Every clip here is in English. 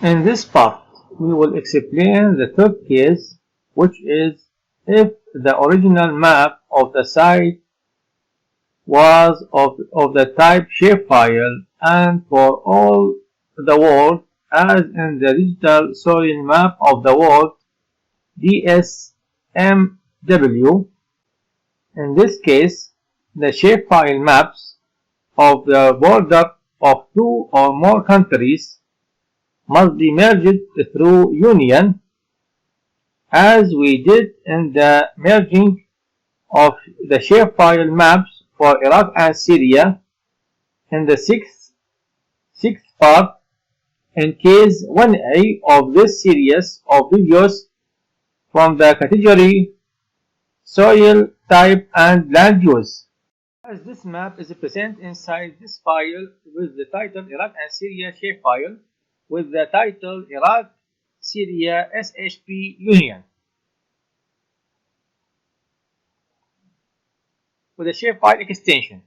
In this part, we will explain the third case, which is if the original map of the site was of the type Shapefile and for all the world, as in the Digital Soil Map of the World DSMW. In this case, the Shapefile maps of the border of two or more countries must be merged through union, as we did in the merging of the Shapefile maps for Iraq and Syria in the sixth part in case 1A of this series of videos from the category Soil Type and Land Use. As this map is present inside this file with the title Iraq and Syria Shapefile with the title Iraq Syria SHP Union with the Shapefile extension.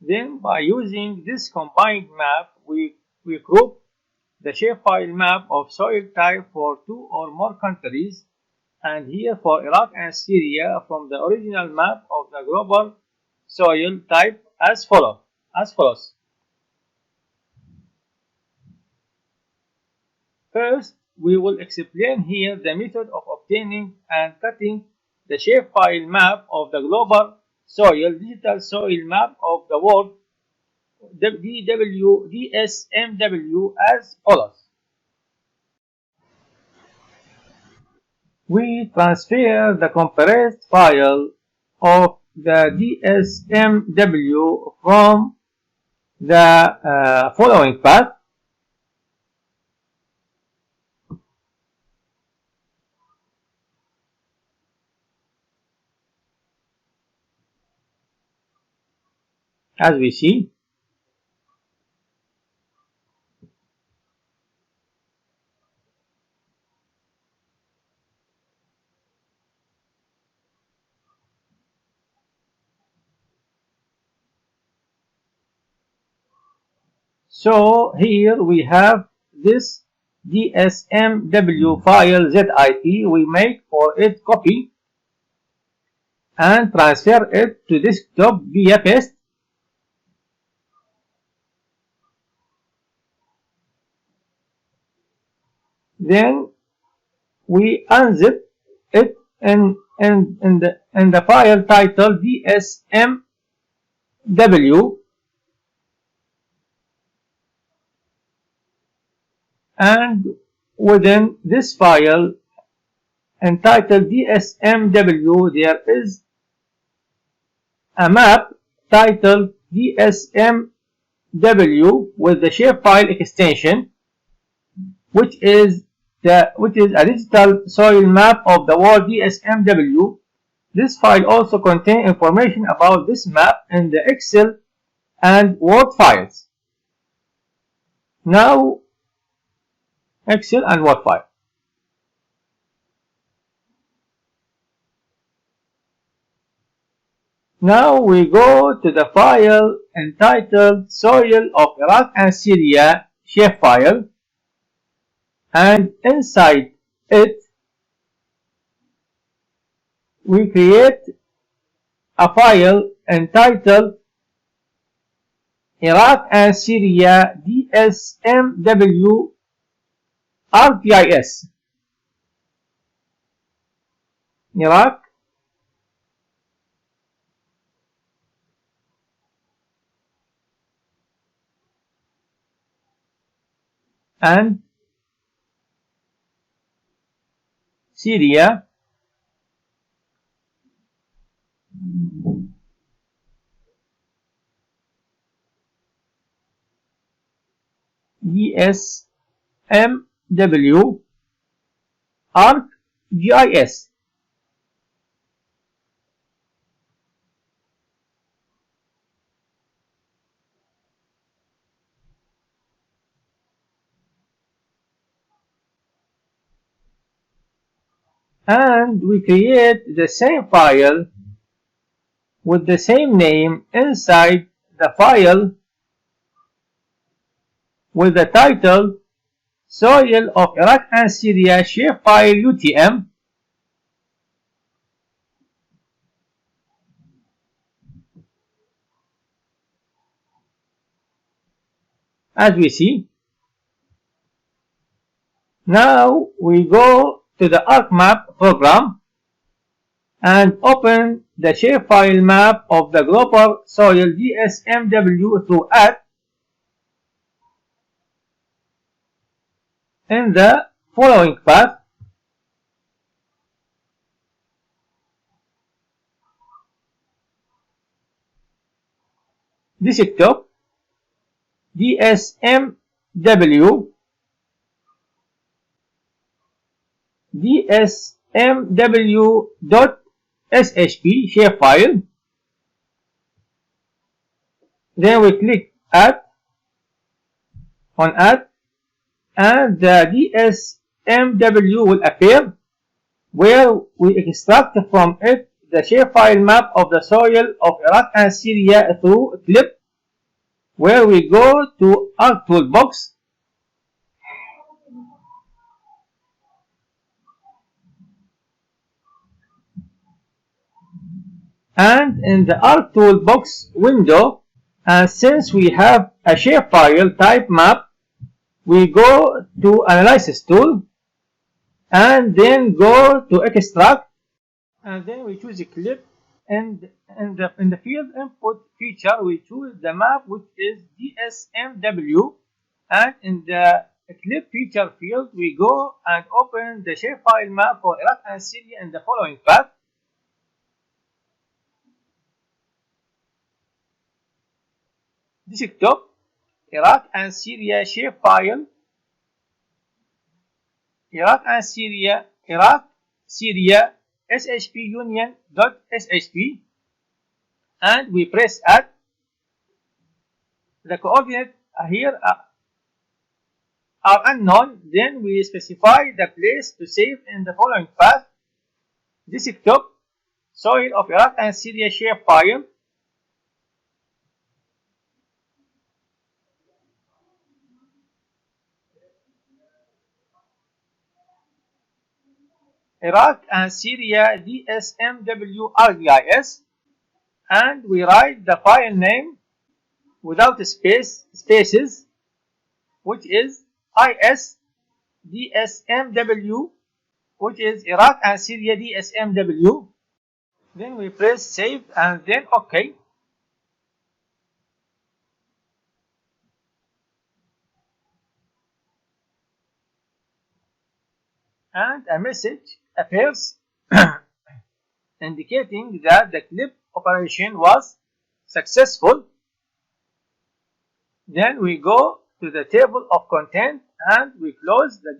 Then, by using this combined map, we group the Shapefile map of soil type for two or more countries, and here for Iraq and Syria from the original map of the global soil type as follows. First, we will explain here the method of obtaining and cutting the Shapefile map of the global digital soil map of the world DSMW as follows. We transfer the compressed file of the DSMW from the following path. As we see, so here we have this DSMW file ZIP. We make for it copy and transfer it to desktop via paste. Then we unzip it in the file titled DSMW, and within this file entitled DSMW there is a map titled DSMW with the Shapefile extension, which is a digital soil map of the world DSMW. This file also contains information about this map in the Excel and Word files. Now, Excel and Word file. Now we go to the file entitled Soil of Iraq and Syria Shapefile, and inside it we create a file entitled Iraq and Syria DSMW ArcGIS. Iraq and Syria DSMW ArcGIS. and we create the same file with the same name inside the file with the title Soil of Iraq and Syria Shapefile UTM. As we see, now we go to the ArcMap program and open the shapefile map of the global soil DSMW through at in the following path. Desktop, DSMW, DSMW.shp shapefile. Then we click on add, and the DSMW will appear, where we extract from it the shapefile map of the soil of Iraq and Syria through clip, where we go to Arc Toolbox, and in the Arc Toolbox window, and since we have a shapefile type map, we go to Analysis tool, and then go to Extract, and then we choose a clip, and in the field input feature we choose the map, which is DSMW, and in the clip feature field we go and open the shapefile map for Iraq and Syria in the following path. Desktop, Iraq and Syria shapefile, Iraq and Syria, Iraq, Syria, SHP union.shp, and we press add. The coordinates here are unknown, then we specify the place to save in the following path. Desktop, soil of Iraq and Syria shapefile, Iraq and Syria DSMW ArcGIS, and we write the file name without spaces, which is ISDSMW, which is Iraq and Syria DSMW. Then we press save and then OK. And a message appears indicating that the clip operation was successful. Then we go to the table of content and we close the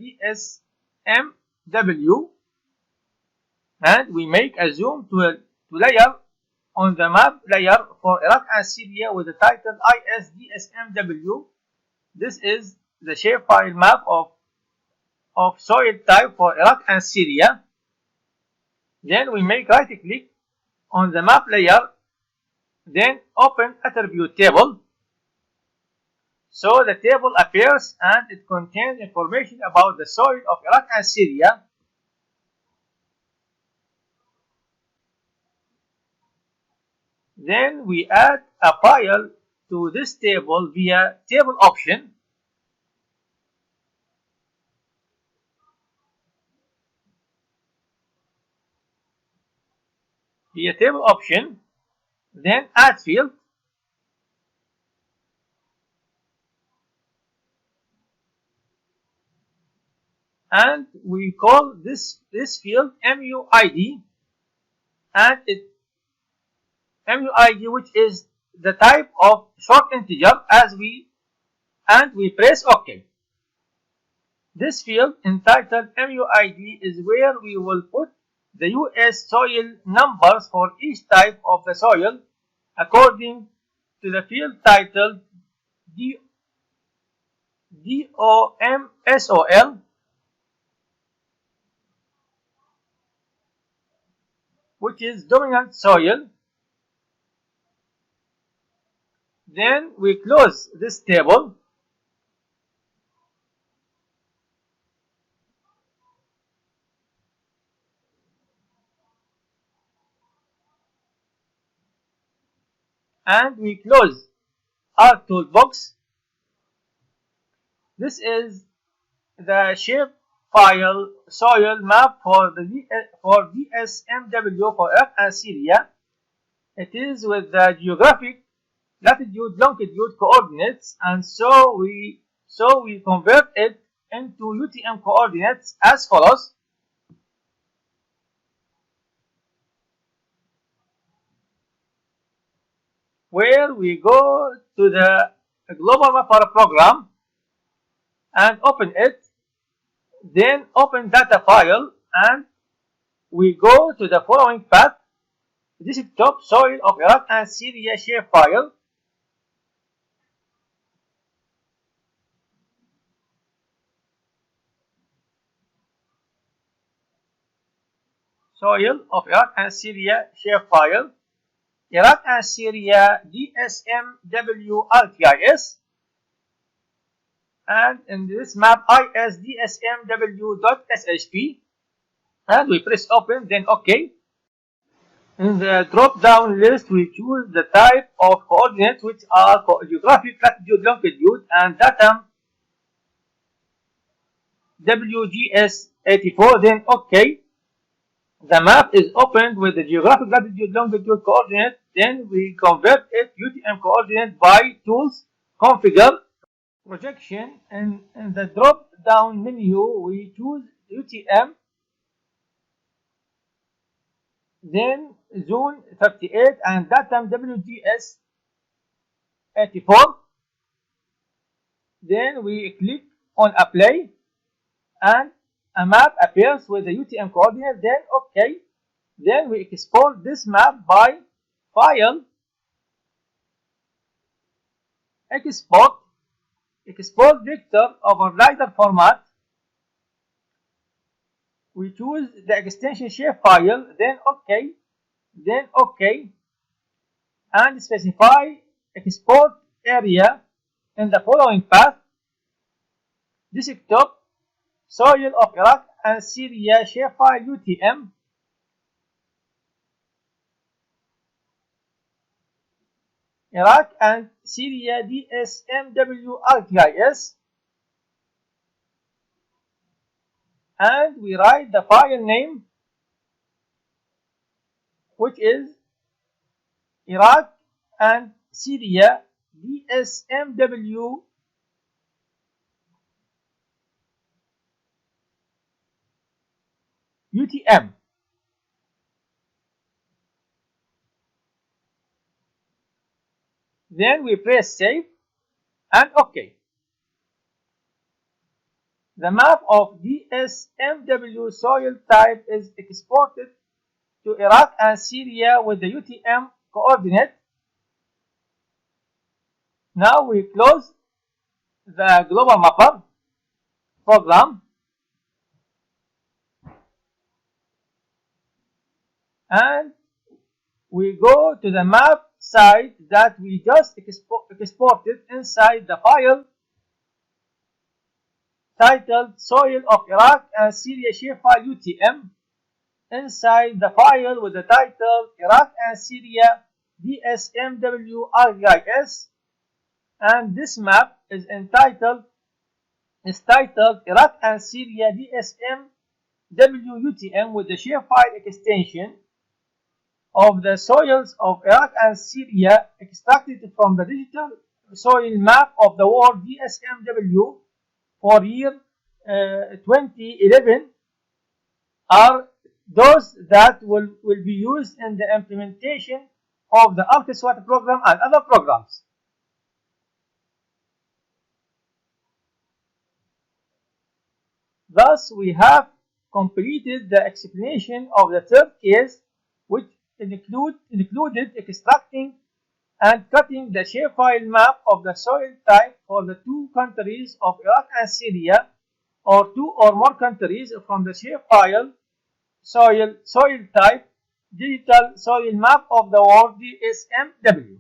DSMW, and we make a zoom to layer on the map layer for Iraq and Syria with the title ISDSMW. This is the shapefile map of soil type for Iraq and Syria. Then we make right click on the map layer, then open attribute table. So the table appears and it contains information about the soil of Iraq and Syria. Then we add a file to this table via table option. Via table option, then add field, and we call this field MUID, and MUID, which is the type of short integer, and we press OK. This field entitled MUID is where we will put the US soil numbers for each type of the soil according to the field titled DOMSOL. which is dominant soil. Then we close this table. And we close our toolbox. This is the Shapefile soil map for DSMW for Earth and Syria. It is with the geographic latitude longitude coordinates, and so we convert it into UTM coordinates as follows. Where we go to the global mapper program and open it, then open data file, and we go to the following path. This is topsoil of Iraq and Syria shapefile. Soil of Iraq and Syria shapefile. Iraq and Syria DSMW ArcGIS, and in this map is DSMW.shp, and we press open, then OK. In the drop down list we choose the type of coordinates, which are geographic latitude longitude and datum WGS84, then OK. The map is opened with the geographic latitude longitude coordinate, then we convert it UTM coordinate by tools, configure, projection, and in the drop down menu we choose UTM, then zone 38 and datum WGS84, then we click on apply and a map appears with the UTM coordinate, then OK. Then we export this map by File, Export Vector over lighter format. We choose the extension shapefile, then OK, and specify export area in the following path: desktop, soil of Iraq and Syria shapefile UTM, Iraq and Syria DSMW ArcGIS, and we write the file name, which is Iraq and Syria DSMW UTM. Then we press save and OK. The map of DSMW soil type is exported to Iraq and Syria with the UTM coordinate. Now we close the global mapper program and we go to the map site that we just exported inside the file titled Soil of Iraq and Syria Shapefile UTM, inside the file with the title Iraq and Syria DSMW ArcGIS, and this map is titled Iraq and Syria DSMW UTM with the shapefile extension of the soils of Iraq and Syria extracted from the digital soil map of the world DSMW for year 2011 are those that will be used in the implementation of the ArcSWAT program and other programs. Thus, we have completed the explanation of the third case, which included extracting and cutting the shapefile map of the soil type for the two countries of Iraq and Syria, or two or more countries from the shapefile soil type Digital Soil Map of the World DSMW.